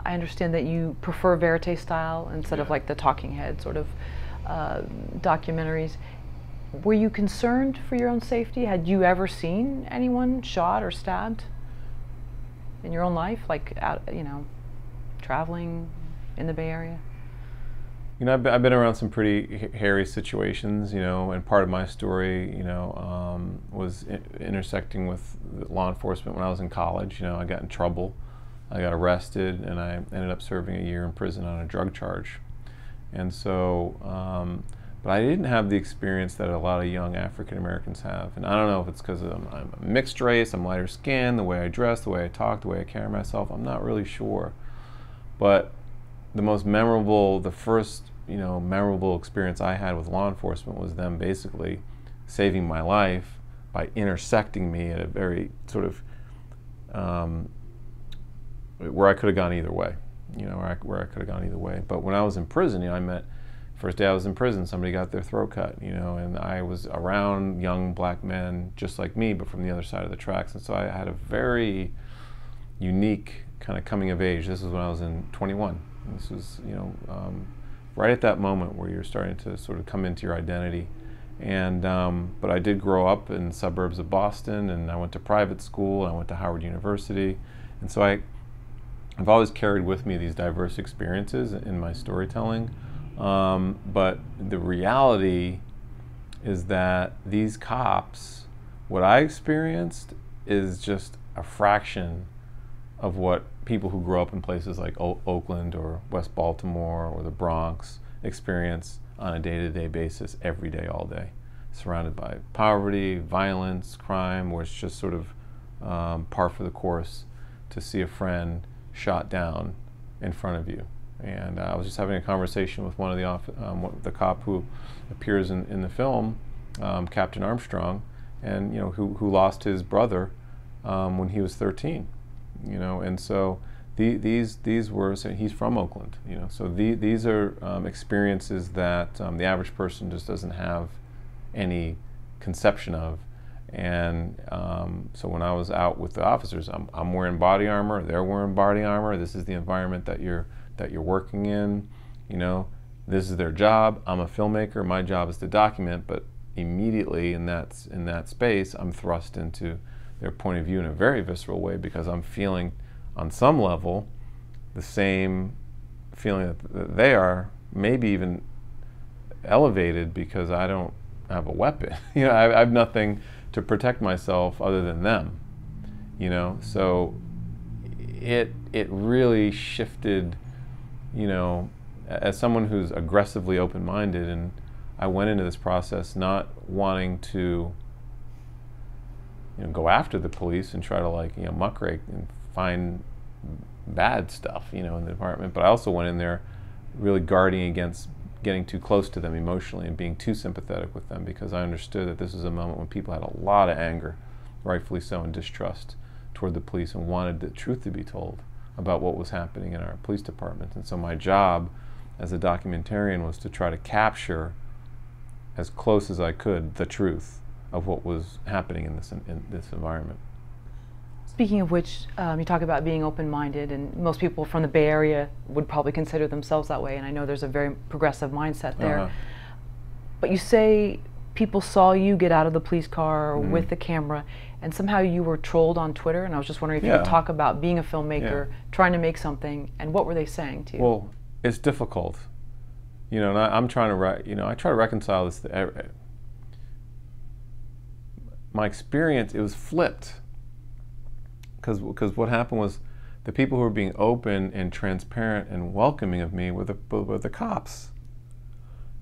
I understand that you prefer verite style instead of Yeah. like the talking head sort of documentaries. Were you concerned for your own safety? Had you ever seen anyone shot or stabbed in your own life, like out, traveling in the Bay Area? You know, I've been around some pretty hairy situations, you know, and part of my story, was intersecting with law enforcement when I was in college. You know, I got in trouble, I got arrested, and I ended up serving a year in prison on a drug charge. And so, but I didn't have the experience that a lot of young African Americans have. And I don't know if it's because I'm a mixed race, I'm lighter skinned, the way I dress, the way I talk, the way I carry myself, I'm not really sure. But the most memorable, the first, memorable experience I had with law enforcement was them basically saving my life by intersecting me at a very sort of, where I could have gone either way, where I could have gone either way. But when I was in prison, first day I was in prison, somebody got their throat cut, and I was around young black men just like me, but from the other side of the tracks. And so I had a very unique kind of coming of age. This was when I was in 21. This was, right at that moment where you're starting to sort of come into your identity. And but I did grow up in the suburbs of Boston, and I went to private school, and I went to Howard University. And so I've always carried with me these diverse experiences in my storytelling. But the reality is that these cops, what I experienced is just a fraction of what people who grow up in places like Oakland or West Baltimore or the Bronx experience on a day-to-day basis, every day, all day, surrounded by poverty, violence, crime, where it's just sort of par for the course to see a friend shot down in front of you. And I was just having a conversation with one of the cop who appears in the film, Captain Armstrong, and who lost his brother when he was 13. And so these were, so he's from Oakland, so these are experiences that the average person just doesn't have any conception of. And so when I was out with the officers, I'm wearing body armor, they're wearing body armor. This is the environment that you're working in. This is their job. I'm a filmmaker. My job is to document, but immediately in that space, I'm thrust into their point of view in a very visceral way, because I'm feeling, on some level, the same feeling that they are, maybe even elevated, because I don't have a weapon. I have nothing to protect myself other than them. So it really shifted. As someone who's aggressively open-minded, and I went into this process not wanting to go after the police and try to muckrake and find bad stuff in the department, but I also went in there really guarding against getting too close to them emotionally and being too sympathetic with them, because I understood that this was a moment when people had a lot of anger, rightfully so, and distrust toward the police, and wanted the truth to be told about what was happening in our police department. And so my job as a documentarian was to try to capture as close as I could the truth of what was happening in this environment. Speaking of which, you talk about being open-minded, and most people from the Bay Area would probably consider themselves that way, and I know there's a very progressive mindset there. But you say people saw you get out of the police car with the camera, and somehow you were trolled on Twitter, and I was just wondering if you could talk about being a filmmaker, trying to make something, and what were they saying to you? Well, it's difficult. And I'm trying to, I try to reconcile this. My experience, it was flipped. Because what happened was, the people who were being open and transparent and welcoming of me were the cops.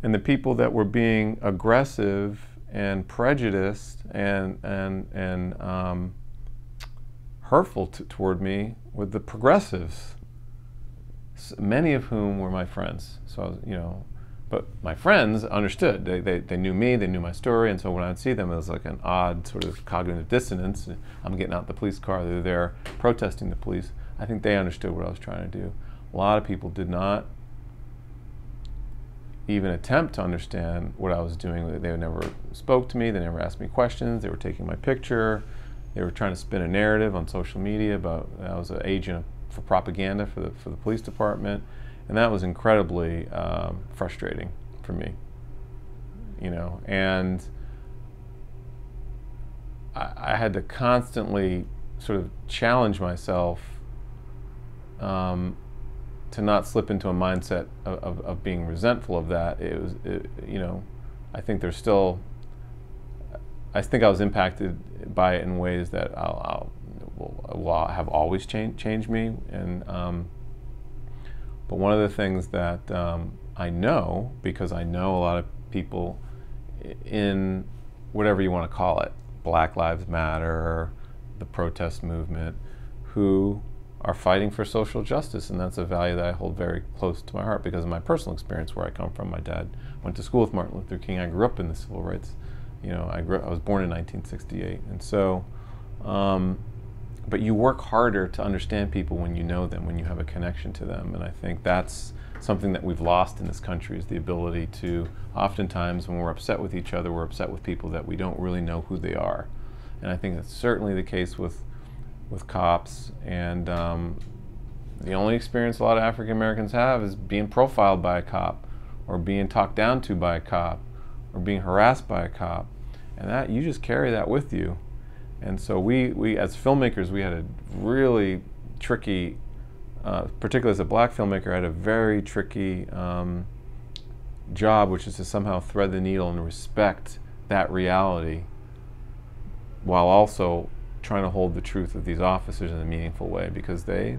And the people that were being aggressive and prejudiced and hurtful toward me were the progressives, many of whom were my friends. So I was, but my friends understood. They knew me, they knew my story, and so when I'd see them, it was like an odd sort of cognitive dissonance. I'm getting out the police car, they're there protesting the police. I think they understood what I was trying to do. A lot of people did not even attempt to understand what I was doing. They never spoke to me, they never asked me questions, they were taking my picture, they were trying to spin a narrative on social media about I was an agent of for propaganda for the police department, and that was incredibly frustrating for me. You know, and I had to constantly sort of challenge myself to not slip into a mindset of being resentful of that. You know, I think there's still, I think I was impacted by it in ways that will have always changed me. And but one of the things that I know, because I know a lot of people in whatever you want to call it, Black Lives Matter, the protest movement, who are fighting for social justice, and that's a value that I hold very close to my heart because of my personal experience where I come from. My dad went to school with Martin Luther King. I grew up in the civil rights. You know, I was born in 1968, and so, but you work harder to understand people when you know them, when you have a connection to them, and I think that's something that we've lost in this country, is the ability to, oftentimes when we're upset with each other, we're upset with people that we don't really know who they are. And I think that's certainly the case with cops, and the only experience a lot of African Americans have is being profiled by a cop, or being talked down to by a cop, or being harassed by a cop, and that you just carry that with you. And so we as filmmakers, we had a really tricky, particularly as a black filmmaker, I had a very tricky job, which is to somehow thread the needle and respect that reality while also trying to hold the truth of these officers in a meaningful way, because they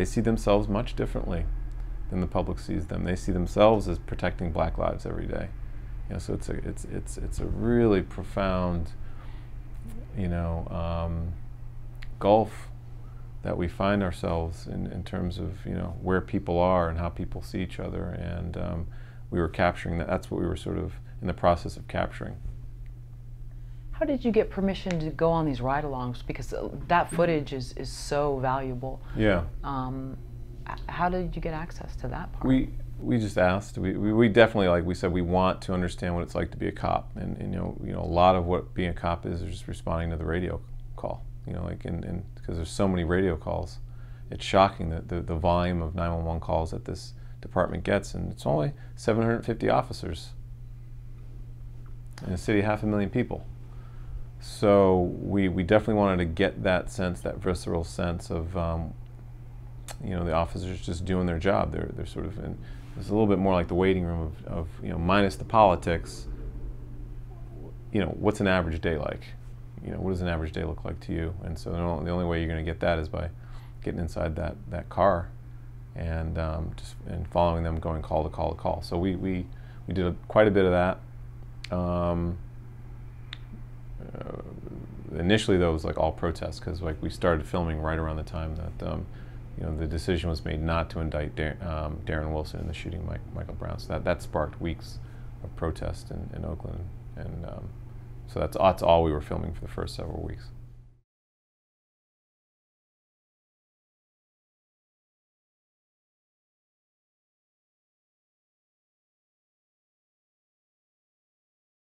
see themselves much differently than the public sees them. They see themselves as protecting black lives every day. You know, so it's a really profound, you know, gulf that we find ourselves in terms of, you know, where people are and how people see each other, and we were capturing that. That's what we were sort of in the process of capturing. How did you get permission to go on these ride-alongs? Because that footage is so valuable. Yeah. How did you get access to that part? We just asked. We definitely, like we said, we want to understand what it's like to be a cop, and you know a lot of what being a cop is just responding to the radio call. You know, like and because there's so many radio calls, it's shocking that the volume of 911 calls that this department gets, and it's only 750 officers in a city of 500,000 people. So we definitely wanted to get that sense, that visceral sense of you know, the officers just doing their job. They're sort of in, it's a little bit more like the waiting room of you know, minus the politics. You know, what's an average day like? You know, what does an average day look like to you? And so the only way you're going to get that is by getting inside that car and just following them, going call to call to call. So we did quite a bit of that. Initially, though, it was like all protests, because like we started filming right around the time that you know, the decision was made not to indict Darren Wilson in the shooting of Michael Brown. So that sparked weeks of protest in Oakland, and so that's all we were filming for the first several weeks.